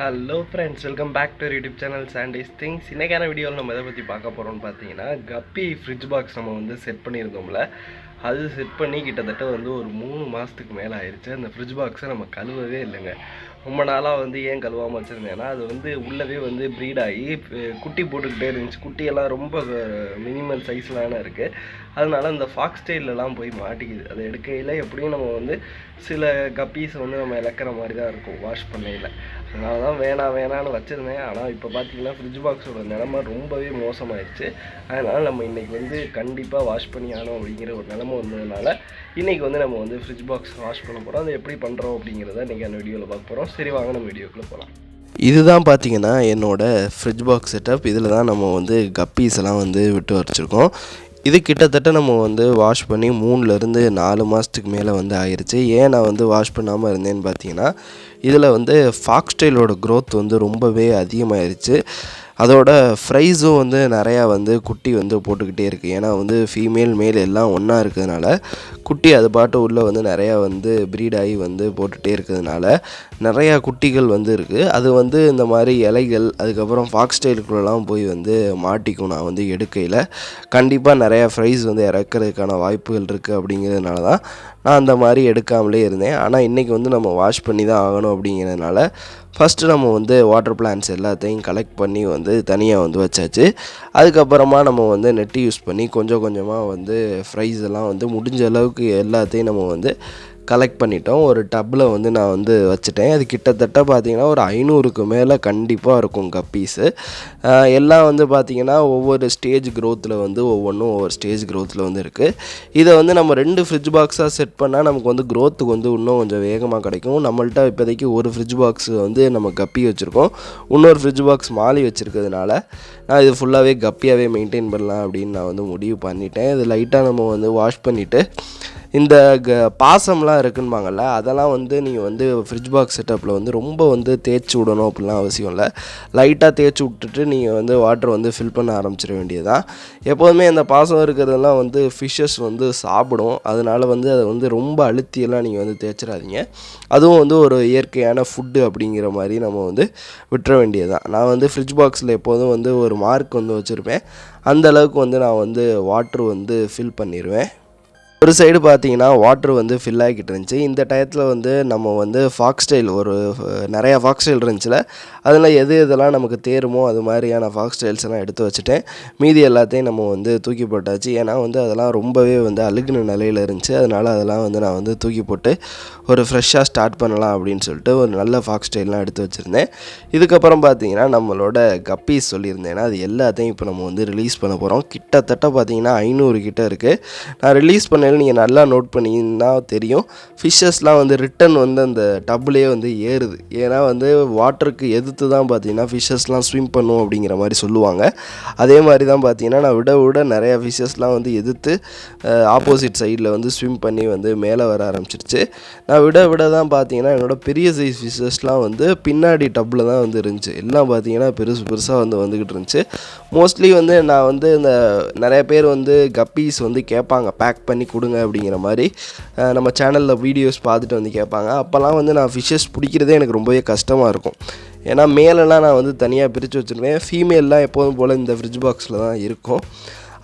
Hello friends, welcome back to YouTube channel Sandy's things. இன்றைக்கான வீடியோவில் நம்ம எதை பற்றி பார்க்க போகிறோம்னு பார்த்தீங்கன்னா, கப்பி ஃப்ரிட்ஜ் பாக்ஸ் நம்ம வந்து செட் பண்ணியிருந்தோம்ல, அது செட் பண்ணி கிட்டத்தட்ட வந்து ஒரு 3 மாதத்துக்கு மேலே ஆயிடுச்சு. அந்த ஃப்ரிட்ஜ் பாக்ஸை நம்ம கழுவவே இல்லைங்க. ரொம்ப நாளாக வந்து ஏன் கழுவாமல் வச்சுருந்தேன்னா, அது வந்து உள்ளவே வந்து ப்ரீட் ஆகி குட்டி போட்டுக்கிட்டே இருந்துச்சு. குட்டியெல்லாம் ரொம்ப மினிமல் சைஸ்லான இருக்குது. அதனால இந்த ஃபாக்ஸ் ஸ்டைலெலாம் போய் மாட்டிக்குது. அதை எடுக்கையில் எப்படியும் நம்ம வந்து சில கப்பீஸை வந்து நம்ம இழக்கிற மாதிரி தான் இருக்கும் வாஷ் பண்ணையில். அதனால தான் வேணான்னு வச்சுருந்தேன். ஆனால் இப்போ பார்த்தீங்கன்னா ஃப்ரிட்ஜ் பாக்ஸோட நிலமை ரொம்பவே மோசமாகிடுச்சு. அதனால் நம்ம இன்றைக்கி வந்து கண்டிப்பாக வாஷ் பண்ணி ஆகணும் அப்படிங்கிற ஒரு நிலமை வந்ததுனால இன்றைக்கி வந்து நம்ம வந்து ஃப்ரிட்ஜ் பாக்ஸ் வாஷ் பண்ண போகிறோம். அதை எப்படி பண்ணுறோம் அப்படிங்கிறத இன்றைக்கி அந்த வீடியோவில் பார்க்க போகிறோம். சரி, வாங்க நம்ம வீடியோக்குள்ளே போகலாம். இதுதான் பார்த்தீங்கன்னா என்னோடய ஃப்ரிட்ஜ் பாக்ஸ் செட்டப். இதில் தான் நம்ம வந்து கப்பீஸ் எல்லாம் வந்து விட்டு வச்சுருக்கோம். இது கிட்டத்தட்ட நம்ம வந்து வாஷ் பண்ணி 3லேருந்து 4 மாதத்துக்கு மேலே வந்து ஆயிடுச்சு. ஏன் நான் வந்து வாஷ் பண்ணாமல் இருந்தேன்னு பார்த்தீங்கன்னா, இதில் வந்து ஃபாக்ஸ் ஸ்டைலோட க்ரோத் வந்து ரொம்பவே அதிகமாகிருச்சு. அதோட ஃப்ரைஸும் வந்து நிறையா வந்து குட்டி வந்து போட்டுக்கிட்டே இருக்குது. ஏன்னா வந்து ஃபீமேல் மேல் எல்லாம் ஒன்றா இருக்கிறதுனால குட்டி அது பாட்டு உள்ளே வந்து நிறையா வந்து ப்ரீடாகி வந்து போட்டுகிட்டே இருக்கிறதுனால நிறையா குட்டிகள் வந்து இருக்குது. அது வந்து இந்த மாதிரி இலைகள் அதுக்கப்புறம் ஃபாக்ஸ் ஸ்டைலுக்குள்ளெல்லாம் போய் வந்து மாட்டிக்கும். நான் வந்து எடுக்கையில் கண்டிப்பாக நிறையா ஃப்ரைஸ் வந்து இறக்கிறதுக்கான வாய்ப்புகள் இருக்குது. அப்படிங்கிறதுனால தான் நான் அந்த மாதிரி எடுக்காமலே இருந்தேன். ஆனால் இன்றைக்கி வந்து நம்ம வாஷ் பண்ணி தான் ஆகணும். அப்படிங்கிறதுனால ஃபஸ்ட்டு நம்ம வந்து வாட்டர் பிளான்ட்ஸ் எல்லாத்தையும் கலெக்ட் பண்ணி வந்து தனியாக வந்து வச்சாச்சு. அதுக்கப்புறமா நம்ம வந்து நெட்டு யூஸ் பண்ணி கொஞ்சம் கொஞ்சமாக வந்து ஃப்ரைஸ் எல்லாம் வந்து முடிஞ்ச அளவுக்கு எல்லாத்தையும் நம்ம வந்து கலெக்ட் பண்ணிட்டோம். ஒரு டப்பில் வந்து நான் வந்து வச்சுட்டேன். அது கிட்டத்தட்ட பார்த்திங்கன்னா ஒரு 500க்கு மேலே கண்டிப்பாக இருக்கும் கப்பீஸு. எல்லாம் வந்து பார்த்திங்கன்னா ஒவ்வொரு ஸ்டேஜ் க்ரோத்தில் வந்து ஒவ்வொன்றும் ஒவ்வொரு ஸ்டேஜ் க்ரோத்தில் வந்து இருக்குது. இதை வந்து நம்ம 2 ஃப்ரிட்ஜ் பாக்ஸாக செட் பண்ணால் நமக்கு வந்து க்ரோத்துக்கு வந்து இன்னும் கொஞ்சம் வேகமாக கிடைக்கும். நம்மள்ட்ட இப்போதைக்கு ஒரு ஃப்ரிட்ஜ் பாக்ஸ் வந்து நம்ம கப்பி வச்சுருக்கோம். இன்னொரு ஃப்ரிட்ஜ் பாக்ஸ் மாலி வச்சுருக்கிறதுனால நான் இது ஃபுல்லாகவே கப்பியாகவே மெயின்டைன் பண்ணலாம் அப்படின்னு நான் வந்து முடிவு பண்ணிட்டேன். இது லைட்டாக நம்ம வந்து வாஷ் பண்ணிவிட்டு இந்த பாசம்லாம் இருக்குன்பாங்கள்ல, அதெல்லாம் வந்து நீங்கள் வந்து ஃப்ரிட்ஜ் பாக்ஸ் செட்டப்பில் வந்து ரொம்ப வந்து தேய்ச்சி விடணும் அப்படிலாம் அவசியம் இல்லை. லைட்டாக தேய்ச்சி விட்டுட்டு நீங்கள் வந்து வாட்டர் வந்து ஃபில் பண்ண ஆரம்பிச்சிட வேண்டியதுதான். எப்போதுமே அந்த பாசம் இருக்கிறதெல்லாம் வந்து ஃபிஷ்ஷஸ் வந்து சாப்பிடும். அதனால் வந்து அதை வந்து ரொம்ப அழுத்தியெல்லாம் நீங்கள் வந்து தேய்ச்சிடாதீங்க. அதுவும் வந்து ஒரு இயற்கையான ஃபுட்டு அப்படிங்கிற மாதிரி நம்ம வந்து விட்டுற வேண்டியதுதான். நான் வந்து ஃப்ரிட்ஜ் பாக்ஸில் எப்போதும் வந்து ஒரு மார்க் வந்து வச்சுருப்பேன். அந்தளவுக்கு வந்து நான் வந்து வாட்ரு வந்து ஃபில் பண்ணிடுவேன். ஒரு சைடு பார்த்தீங்கன்னா வாட்ரு வந்து ஃபில் ஆகிக்கிட்டு இருந்துச்சு. இந்த டயத்தில் வந்து நம்ம வந்து ஃபாக்ஸ் ஸ்டைல் நிறையா ஃபாக்ஸ் ஸ்டைல் இருந்துச்சுல, அதில் எதெல்லாம் நமக்கு தேருமோ அது மாதிரியான ஃபாக்ஸ் ஸ்டைல்ஸ் எல்லாம் எடுத்து வச்சுட்டேன். மீதி எல்லாத்தையும் நம்ம வந்து தூக்கி போட்டாச்சு. ஏன்னா வந்து அதெல்லாம் ரொம்பவே வந்து அழுகின நிலையில் இருந்துச்சு. அதனால் அதெல்லாம் வந்து நான் வந்து தூக்கி போட்டு ஒரு ஃப்ரெஷ்ஷாக ஸ்டார்ட் பண்ணலாம் அப்படின்னு சொல்லிட்டு ஒரு நல்ல ஃபாக்ஸ் ஸ்டைல்லாம் எடுத்து வச்சுருந்தேன். இதுக்கப்புறம் பார்த்தீங்கன்னா நம்மளோட கப்பீஸ் சொல்லியிருந்தேன்னா அது எல்லாத்தையும் இப்போ நம்ம வந்து ரிலீஸ் பண்ண போகிறோம். கிட்டத்தட்ட பார்த்தீங்கன்னா 500 கிட்ட இருக்குது. நான் ரிலீஸ் பண்ண நீங்கள் நல்லா நோட் பண்ணிங்கன்னா தெரியும், ஃபிஷ்ஷஸ்லாம் வந்து ரிட்டன் வந்து அந்த டப்புலேயே வந்து ஏறுது. ஏன்னா வந்து வாட்டருக்கு எதிர்த்து தான் பார்த்தீங்கன்னா ஃபிஷ்ஷஸ்லாம் ஸ்விம் பண்ணும் அப்படிங்கிற மாதிரி சொல்லுவாங்க. அதே மாதிரி தான் பார்த்தீங்கன்னா நான் விட நிறையா ஃபிஷ்ஷஸ்லாம் வந்து எதிர்த்து ஆப்போசிட் சைடில் வந்து ஸ்விம் பண்ணி வந்து மேலே வர ஆரம்பிச்சிருச்சு. நான் விட தான் பார்த்தீங்கன்னா என்னோடய பெரிய சைஸ் ஃபிஷ்ஷஸ்லாம் வந்து பின்னாடி டப்பில் தான் வந்து இருந்துச்சு. எல்லாம் பார்த்தீங்கன்னா பெருசாக வந்து வந்துக்கிட்டு இருந்துச்சு. மோஸ்ட்லி வந்து நான் வந்து இந்த நிறைய பேர் வந்து கப்பீஸ் வந்து கேட்பாங்க, பேக் பண்ணி கொடுங்க அப்படிங்கிற மாதிரி நம்ம சேனலில் வீடியோஸ் பார்த்துட்டு வந்து கேட்பாங்க. அப்போல்லாம் வந்து நான் ஃபிஷ்ஷஸ் பிடிக்கிறதே எனக்கு ரொம்பவே கஷ்டமாக இருக்கும். ஏன்னா மேலெல்லாம் நான் வந்து தனியாக பிரித்து வச்சுருவேன். ஃபீமேல்லாம் எப்போதும் போல் இந்த ஃப்ரிட்ஜ் பாக்ஸில் தான் இருக்கும்.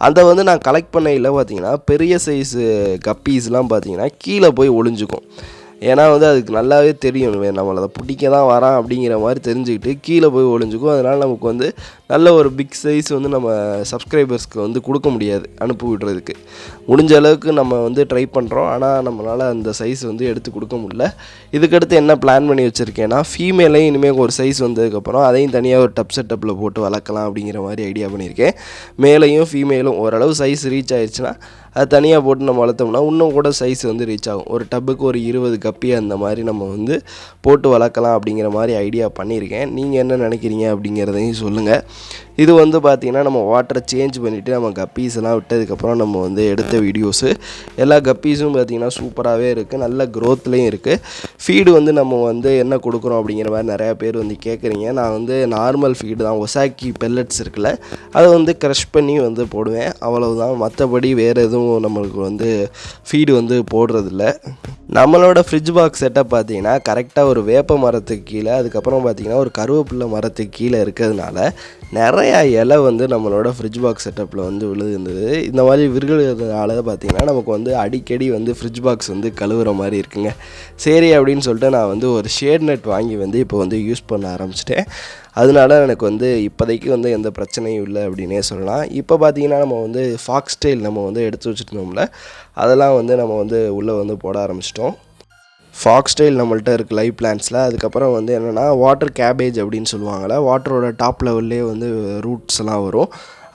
அதை வந்து நான் கலெக்ட் பண்ணையில் பார்த்தீங்கன்னா பெரிய சைஸு கப்பீஸ்லாம் பார்த்தீங்கன்னா கீழே போய் ஒளிஞ்சிக்கும். ஏன்னா வந்து அதுக்கு நல்லாவே தெரியும் நம்மளை அதை பிடிக்க தான் வரான் அப்படிங்கிற மாதிரி தெரிஞ்சுக்கிட்டு கீழே போய் ஒளிஞ்சிக்கும். அதனால் நமக்கு வந்து நல்ல ஒரு பிக் சைஸ் வந்து நம்ம சப்ஸ்கிரைபர்ஸ்க்கு வந்து கொடுக்க முடியாது அனுப்பி விடுறதுக்கு. முடிஞ்ச அளவுக்கு நம்ம வந்து ட்ரை பண்ணுறோம். ஆனால் நம்மளால் அந்த சைஸ் வந்து எடுத்து கொடுக்க முடியல. இதுக்கடுத்து என்ன பிளான் பண்ணி வச்சுருக்கேன்னா, ஃபீமேலையும் இனிமேல் ஒரு சைஸ் வந்ததுக்கப்புறம் அதையும் தனியாக ஒரு டப் செட்டப்பில் போட்டு வளர்க்கலாம் அப்படிங்கிற மாதிரி ஐடியா பண்ணியிருக்கேன். மேலையும் ஃபீமேலும் ஓரளவு சைஸ் ரீச் ஆயிடுச்சுன்னா அது தனியாக போட்டு நம்ம வளர்த்தோம்னா இன்னும் கூட சைஸ் வந்து ரீச் ஆகும். ஒரு டப்புக்கு ஒரு 20 கப்பி அந்த மாதிரி நம்ம வந்து போட்டு வளர்க்கலாம் அப்படிங்கிற மாதிரி ஐடியா பண்ணியிருக்கேன். நீங்கள் என்ன நினைக்கிறீங்க அப்படிங்கிறதையும் சொல்லுங்கள். இது வந்து பார்த்திங்கன்னா நம்ம வாட்டரை சேஞ்ச் பண்ணிவிட்டு நம்ம கப்பீஸ் எல்லாம் விட்டதுக்கப்புறம் நம்ம வந்து எடுத்த வீடியோஸு. எல்லா கப்பீஸும் பார்த்திங்கன்னா சூப்பராகவே இருக்குது, நல்ல க்ரோத்லேயும் இருக்குது. ஃபீடு வந்து நம்ம வந்து என்ன கொடுக்குறோம் அப்படிங்கிற மாதிரி நிறையா பேர் வந்து கேட்குறீங்க. நான் வந்து நார்மல் ஃபீடு தான், ஒசாக்கி பெல்லட்ஸ் இருக்குல்ல, அதை வந்து க்ரஷ் பண்ணி வந்து போடுவேன், அவ்வளவுதான். மற்றபடி வேறு எதுவும் நம்மளுக்கு வந்து ஃபீடு வந்து போடுறதில்ல. நம்மளோட ஃப்ரிட்ஜ் பாக்ஸ் செட்டப் பார்த்தீங்கன்னா கரெக்டாக ஒரு வேப்ப மரத்துக்கு கீழே, அதுக்கப்புறம் பார்த்தீங்கன்னா ஒரு கருவேப்பிலை மரத்துக்கு கீழே இருக்கிறதுனால நிறையா இலை வந்து நம்மளோட ஃப்ரிட்ஜ் பாக்ஸ் செட்டப்பில் வந்து விழுந்துருந்தது. இந்த மாதிரி விழுகிறதுனால பார்த்தீங்கன்னா நமக்கு வந்து அடிக்கடி வந்து ஃப்ரிட்ஜ் பாக்ஸ் வந்து கழுவுற மாதிரி இருக்குங்க. சரி அப்படின்னு சொல்லிட்டு நான் வந்து ஒரு ஷேட் நெட் வாங்கி வந்து இப்போ வந்து யூஸ் பண்ண ஆரம்பிச்சிட்டேன். அதனால எனக்கு வந்து இப்போதைக்கு வந்து எந்த பிரச்சனையும் இல்லை அப்படின்னே சொல்லலாம். இப்போ பார்த்தீங்கன்னா நம்ம வந்து ஃபாக்ஸ் டெயில் நம்ம வந்து எடுத்து வச்சுருந்தோம்ல, அதெல்லாம் வந்து நம்ம வந்து உள்ளே வந்து போட ஆரம்பிச்சிட்டோம். ஃபாக்ஸ் டெயில் நம்மள்ட்ட இருக்குது லைவ் பிளான்ட்ஸில். அதுக்கப்புறம் வந்து என்னென்னா வாட்டர் கேபேஜ் அப்படின்னு சொல்லுவாங்கள்ல, வாட்டரோட டாப் லெவல்லே வந்து ரூட்ஸ் எல்லாம் வரும்.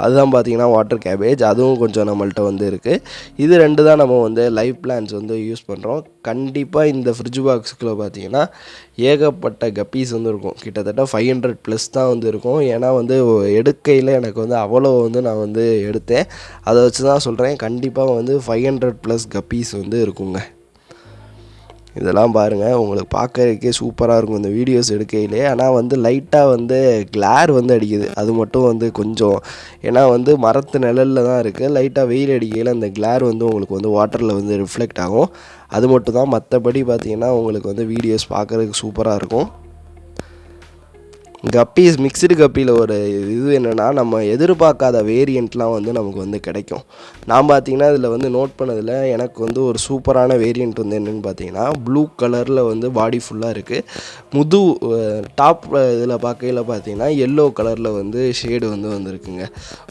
அதுதான் பார்த்திங்கன்னா வாட்டர் கேபேஜ். அதுவும் கொஞ்சம் நம்மள்ட்ட வந்து இருக்குது. இது 2 தான் நம்ம வந்து லைவ் பிளான்ட்ஸ் வந்து யூஸ் பண்ணுறோம். கண்டிப்பாக இந்த ஃப்ரிட்ஜ் பாக்ஸுக்குள்ளே பார்த்திங்கன்னா ஏகப்பட்ட கப்பீஸ் வந்து இருக்கும். கிட்டத்தட்ட 500+ தான் வந்து இருக்கும். ஏன்னா வந்து எடுக்கையில் எனக்கு வந்து அவ்வளோ வந்து நான் வந்து எடுத்தேன். அதை வச்சு தான் சொல்கிறேன். கண்டிப்பாக வந்து 500+ கப்பீஸ் வந்து இருக்குங்க. இதெல்லாம் பாருங்கள், உங்களுக்கு பார்க்கறதுக்கே சூப்பராக இருக்கும் இந்த வீடியோஸ் எடுக்கையிலே. ஆனால் வந்து லைட்டாக வந்து கிளார் வந்து அடிக்குது. அது மட்டும் வந்து கொஞ்சம், ஏன்னா வந்து மரத்து நிழலில் தான் இருக்குது. லைட்டாக வெயில் அடிக்கையில் அந்த கிளார் வந்து உங்களுக்கு வந்து வாட்டரில் வந்து ரிஃப்ளெக்ட் ஆகும். அது மட்டும் தான். மற்றபடி பார்த்திங்கன்னா உங்களுக்கு வந்து வீடியோஸ் பார்க்குறதுக்கு சூப்பராக இருக்கும். கப்பீஸ் மிக்ஸ்டு கப்பியில் ஒரு இது என்னென்னா, நம்ம எதிர்பார்க்காத வேரியண்ட்லாம் வந்து நமக்கு வந்து கிடைக்கும். நான் பார்த்தீங்கன்னா இதில் வந்து நோட் பண்ணதில் எனக்கு வந்து ஒரு சூப்பரான வேரியண்ட் வந்து என்னென்னு பார்த்தீங்கன்னா, ப்ளூ கலரில் வந்து பாடி ஃபுல்லாக இருக்குது. டாப் இதில் பார்க்கையில் பார்த்தீங்கன்னா எல்லோ கலரில் வந்து ஷேடு வந்து வந்திருக்குங்க.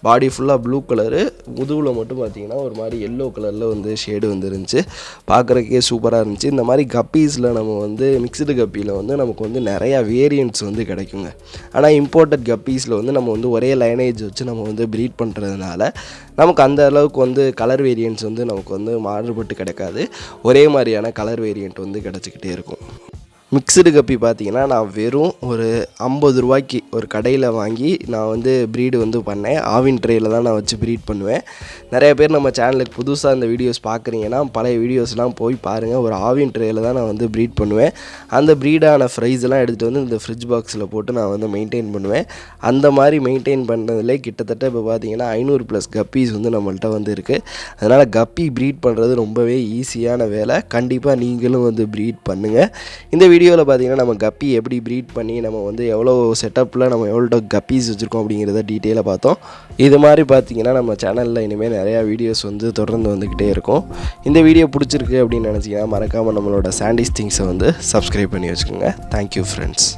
பாடி ஃபுல்லாக ப்ளூ கலரு, முதுகில் மட்டும் பார்த்தீங்கன்னா ஒரு மாதிரி எல்லோ கலரில் வந்து ஷேடு வந்துருந்துச்சு. பார்க்குறக்கே சூப்பராக இருந்துச்சு. இந்த மாதிரி கப்பீஸில் நம்ம வந்து மிக்ஸ்டு கப்பியில் வந்து நமக்கு வந்து நிறையா வேரியண்ட்ஸ் வந்து கிடைக்குங்க. ஆனால் இம்போர்ட்டட் கப்பீஸில் வந்து நம்ம வந்து ஒரே லைனேஜ் வச்சு நம்ம வந்து ப்ரீட் பண்ணுறதுனால நமக்கு அந்த அளவுக்கு வந்து கலர் வேரியண்ட்ஸ் வந்து நமக்கு வந்து மாறுபட்டு கிடைக்காது. ஒரே மாதிரியான கலர் வேரியண்ட் வந்து கிடச்சிக்கிட்டே இருக்கும். மிக்ஸ்டு கப்பி பார்த்தீங்கன்னா நான் வெறும் ஒரு 50 ரூபாய்க்கு ஒரு கடையில் வாங்கி நான் வந்து ப்ரீடு வந்து பண்ணேன். ஆவின் ட்ரேயில் தான் நான் வச்சு ப்ரீட் பண்ணுவேன். நிறைய பேர் நம்ம சேனலுக்கு புதுசாக இந்த வீடியோஸ் பார்க்குறீங்கன்னா பழைய வீடியோஸ்லாம் போய் பாருங்கள். ஒரு ஆவின் ட்ரேயில் தான் நான் வந்து ப்ரீட் பண்ணுவேன். அந்த ப்ரீடான ஃப்ரைஸ்லாம் எடுத்துகிட்டு வந்து இந்த ஃப்ரிட்ஜ் பாக்ஸில் போட்டு நான் வந்து மெயின்டைன் பண்ணுவேன். அந்த மாதிரி மெயின்டைன் பண்ணுறதுலே கிட்டத்தட்ட இப்போ பார்த்தீங்கன்னா 500+ கப்பீஸ் வந்து நம்மள்ட்ட வந்து இருக்குது. அதனால் கப்பி ப்ரீட் பண்ணுறது ரொம்பவே ஈஸியான வேலை. கண்டிப்பாக நீங்களும் வந்து ப்ரீட் பண்ணுங்கள். இந்த வீடியோவில் பார்த்தீங்கன்னா நம்ம கப்பி எப்படி ப்ரீட் பண்ணி நம்ம வந்து எவ்வளோ செட்டப்பில் நம்ம எவ்வளோ கப்பீஸ் வச்சுருக்கோம் அப்படிங்கிறத டீட்டெயிலாக பார்த்தோம். இது மாதிரி பார்த்தீங்கன்னா நம்ம சேனலில் இனிமேல் நிறையா வீடியோஸ் வந்து தொடர்ந்து வந்துக்கிட்டே இருக்கும். இந்த வீடியோ பிடிச்சிருக்கு அப்படின்னு நினச்சிங்கன்னா மறக்காமல் நம்மளோட சாண்டிஸ் திங்ஸை வந்து சப்ஸ்கிரைப் பண்ணி வச்சுக்கோங்க. Thank you friends.